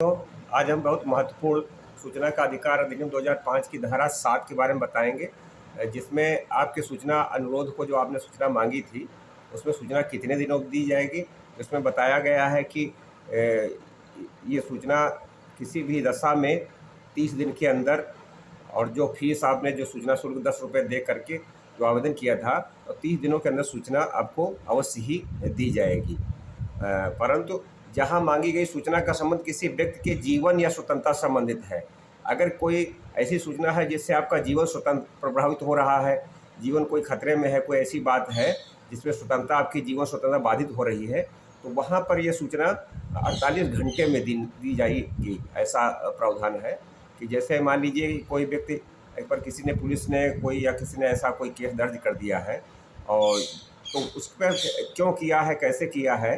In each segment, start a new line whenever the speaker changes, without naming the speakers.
तो आज हम बहुत महत्वपूर्ण सूचना का अधिकार अधिनियम 2005 की धारा 7 के बारे में बताएंगे, जिसमें आपके सूचना अनुरोध को जो आपने सूचना मांगी थी उसमें सूचना कितने दिनों की दी जाएगी। इसमें बताया गया है कि ये सूचना किसी भी दशा में 30 दिन के अंदर, और जो फीस आपने जो सूचना शुल्क 10 रुपये दे करके जो आवेदन किया था, तो 30 दिनों के अंदर सूचना आपको अवश्य ही दी जाएगी। परंतु जहां मांगी गई सूचना का संबंध किसी व्यक्ति के जीवन या स्वतंत्रता से संबंधित है, अगर कोई ऐसी सूचना है जिससे आपका जीवन स्वतंत्र प्रभावित हो रहा है, जीवन कोई खतरे में है, कोई ऐसी बात है जिसमें स्वतंत्रता आपकी जीवन स्वतंत्रता बाधित हो रही है, तो वहाँ पर यह सूचना 48 घंटे में दी जाएगी। ऐसा प्रावधान है कि जैसे मान लीजिए कोई व्यक्ति, एक बार किसी ने, पुलिस ने कोई या किसी ने ऐसा कोई केस दर्ज कर दिया है, और तो उस पर क्यों किया है, कैसे किया है,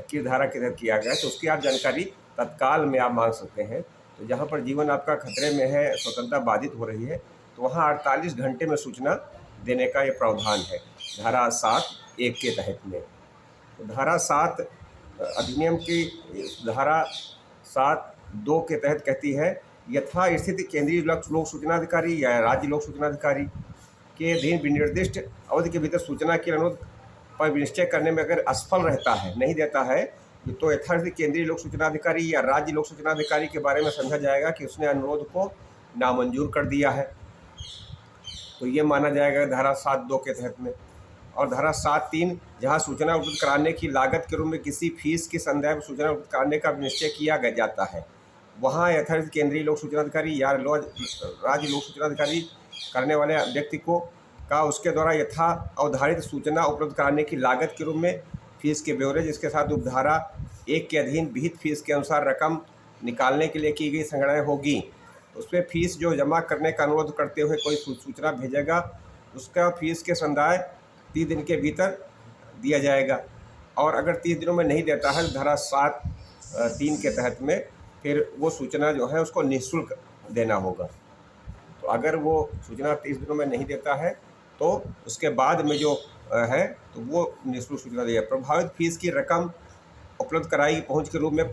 किस धारा के तहत किया गया है, तो उसकी आप जानकारी तत्काल में आप मांग सकते हैं। तो जहाँ पर जीवन आपका खतरे में है, स्वतंत्रता बाधित हो रही है, तो वहाँ 48 घंटे में सूचना देने का ये प्रावधान है धारा 7(1) के तहत में। तो धारा 7 अधिनियम की धारा 7(2) के तहत कहती है, यथा स्थिति केंद्रीय लोक सूचना अधिकारी या राज्य लोक सूचना अधिकारी के अधीन विनिर्दिष्ट अवधि के भीतर सूचना के अनुरोध पर निश्चय करने में अगर असफल रहता है, नहीं देता है, तो यथास्थिति केंद्रीय लोक सूचना अधिकारी या राज्य लोक सूचना अधिकारी के बारे में समझा जाएगा कि उसने अनुरोध को नामंजूर कर दिया है। तो ये माना जाएगा धारा 7(2) के तहत में। और धारा 7(3), जहाँ सूचना उपलब्ध कराने की लागत के रूप में किसी फीस के संदर्भ में सूचना उपलब्ध कराने का निश्चय किया जाता है, वहाँ यथास्थित केंद्रीय लोक सूचना अधिकारी या राज्य लोक सूचना अधिकारी करने वाले व्यक्ति को उसके द्वारा यथा अवधारित सूचना उपलब्ध कराने की लागत के रूप में फीस के ब्यौरे, जिसके साथ उपधारा 1 के अधीन विहित फीस के अनुसार रकम निकालने के लिए की गई संगणना होगी। उसमें फीस जो जमा करने का अनुरोध करते हुए कोई सूचना भेजेगा, उसका फीस के संदाय 30 दिन के भीतर दिया जाएगा। और अगर 30 दिनों में नहीं देता है, धारा 7(3) के तहत में फिर वो सूचना जो है उसको निःशुल्क देना होगा। तो अगर वो सूचना 30 दिनों में नहीं देता है तो उसके बाद में जो है तो वो निःशुल्क सूचना देगा। प्रभावित फीस की रकम उपलब्ध कराई पहुंच के रूप में,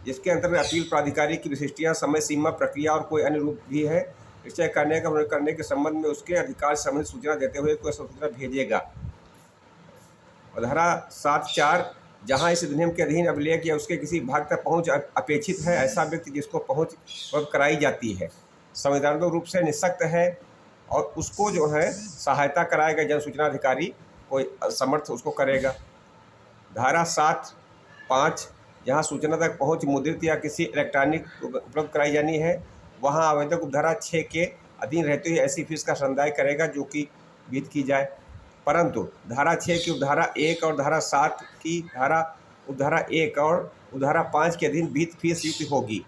जिसके अंतर्गत अपील प्राधिकारी की विशिष्टियाँ, समय सीमा, प्रक्रिया और कोई अन्य रूप भी है, निश्चय करने के संबंध में उसके अधिकार से संबंधित सूचना देते हुए कोई सूचना भेजेगा। और धारा 7(4), जहां इस अधिनियम के अधीन अभिलेख या उसके किसी भाग तक पहुंच अपेक्षित है, ऐसा व्यक्ति जिसको पहुंच कराई जाती है संवैधानिक रूप से निःशक्त है और उसको जो है सहायता कराएगा जन सूचना अधिकारी, कोई समर्थ उसको करेगा। धारा 7(5), जहां सूचना तक पहुंच मुद्रित या किसी इलेक्ट्रॉनिक उपलब्ध कराई जानी है, वहां आवेदक उपधारा 6 के अधीन रहते हुए ऐसी फीस का संदाय करेगा जो कि विहित की जाए। परंतु धारा 6 की उपधारा 1 और धारा 7 की उपधारा 1 और उपधारा 5 के अधीन विहित फीस युक्त होगी।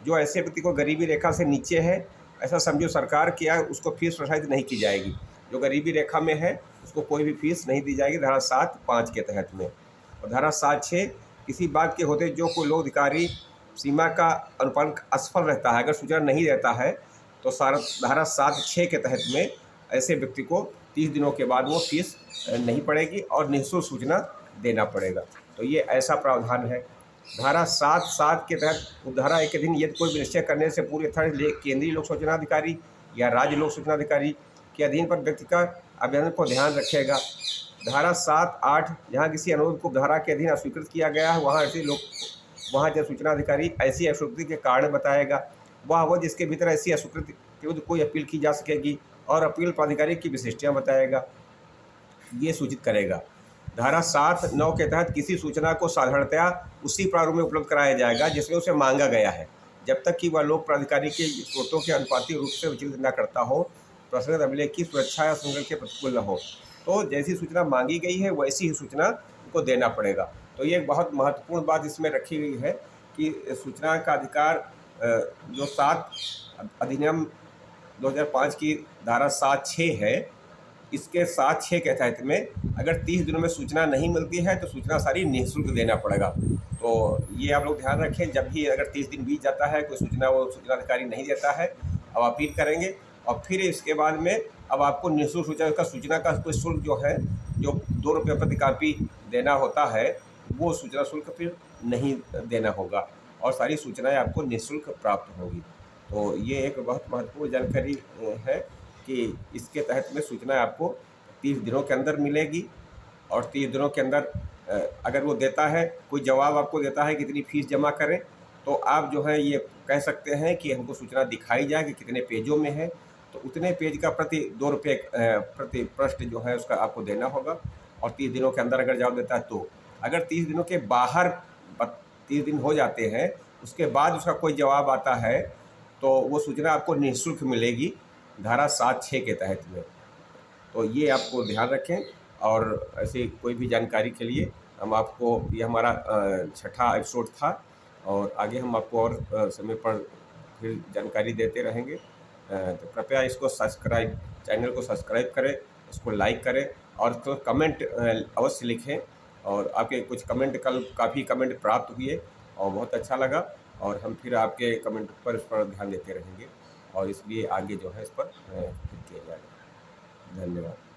जो ऐसे व्यक्ति को गरीबी रेखा से नीचे है, ऐसा समझो सरकार किया, उसको फीस प्रसारित नहीं की जाएगी। जो गरीबी रेखा में है उसको कोई भी फीस नहीं दी जाएगी धारा 7(5) के तहत में। और धारा 7(6), किसी बात के होते जो कोई लोक अधिकारी सीमा का अनुपालन असफल रहता है, अगर सूचना नहीं देता है, तो धारा 7(6) के तहत में ऐसे व्यक्ति को 30 दिनों के बाद वो फीस नहीं पड़ेगी और निःशुल्क सूचना देना पड़ेगा। तो ये ऐसा प्रावधान है। धारा 7(7) के तहत उपधारा 1 के अधीन यदि कोई निश्चय करने से पूर्व केंद्रीय लोक सूचना अधिकारी या राज्य लोक सूचना अधिकारी के अधीन पर व्यक्ति का आवेदन को ध्यान रखेगा। धारा 7(8), जहाँ किसी अनुरोध को धारा के अधीन अस्वीकृत किया गया है, वहाँ जन सूचना अधिकारी ऐसी अस्वीकृति के कारण बताएगा। वह जिसके भीतर ऐसी अस्वीकृति के विरुद्ध कोई अपील की जा सकेगी और अपील प्राधिकारी की विशिष्टियाँ बताएगा, ये सूचित करेगा। धारा 7(9) के तहत किसी सूचना को साधारणतया उसी प्रारूप में उपलब्ध कराया जाएगा जिसमें उसे मांगा गया है, जब तक कि वह लोक प्राधिकारी के स्रोतों के अनुपातिक रूप से विचलित न करता हो, प्रसंगत अभिलेख की सुरक्षा या संरक्षण के प्रतिकूल न हो। तो जैसी सूचना मांगी गई है वैसी ही सूचना को देना पड़ेगा। तो ये एक बहुत महत्वपूर्ण बात इसमें रखी गई है कि सूचना का अधिकार जो 7 अधिनियम 2005 की धारा 7(6) है, इसके 7(6) के तहत में अगर 30 दिनों में सूचना नहीं मिलती है तो सूचना सारी निःशुल्क देना पड़ेगा। तो ये आप लोग ध्यान रखें, जब भी अगर 30 दिन बीत जाता है, कोई सूचना वो सूचना अधिकारी नहीं देता है, अब अपील करेंगे और फिर इसके बाद में अब आपको निःशुल्क सूचना का कोई शुल्क जो है, जो 2 रुपये प्रति कापी देना होता है, वो सूचना शुल्क फिर नहीं देना होगा। और सारी सूचनाएं आपको निःशुल्क प्राप्त होंगी। तो ये एक बहुत महत्वपूर्ण जानकारी है कि इसके तहत में सूचना आपको 30 दिनों के अंदर मिलेगी। और 30 दिनों के अंदर अगर वो देता है, कोई जवाब आपको देता है कितनी फ़ीस जमा करें, तो आप जो है ये कह सकते हैं कि हमको सूचना दिखाई जाए कि कितने पेजों में है, तो उतने पेज का प्रति 2 रुपये प्रति पृष्ठ जो है उसका आपको देना होगा। और 30 दिनों के अंदर अगर जवाब देता है तो। अगर 30 दिनों के बाहर 30 दिन हो जाते हैं, उसके बाद उसका कोई जवाब आता है, तो वो सूचना आपको निःशुल्क मिलेगी धारा 7(6) के तहत में। तो ये आपको ध्यान रखें। और ऐसी कोई भी जानकारी के लिए हम आपको, ये हमारा 6ठा एपिसोड था, और आगे हम आपको और समय पर फिर जानकारी देते रहेंगे। तो कृपया इसको सब्सक्राइब, चैनल को सब्सक्राइब करें, इसको लाइक करें और इसको कमेंट अवश्य लिखें। और आपके कुछ कमेंट, कल काफ़ी कमेंट प्राप्त हुए और बहुत अच्छा लगा, और हम फिर आपके कमेंट पर इस पर ध्यान देते रहेंगे, और इसलिए आगे जो है इस पर किया जाएगा। धन्यवाद।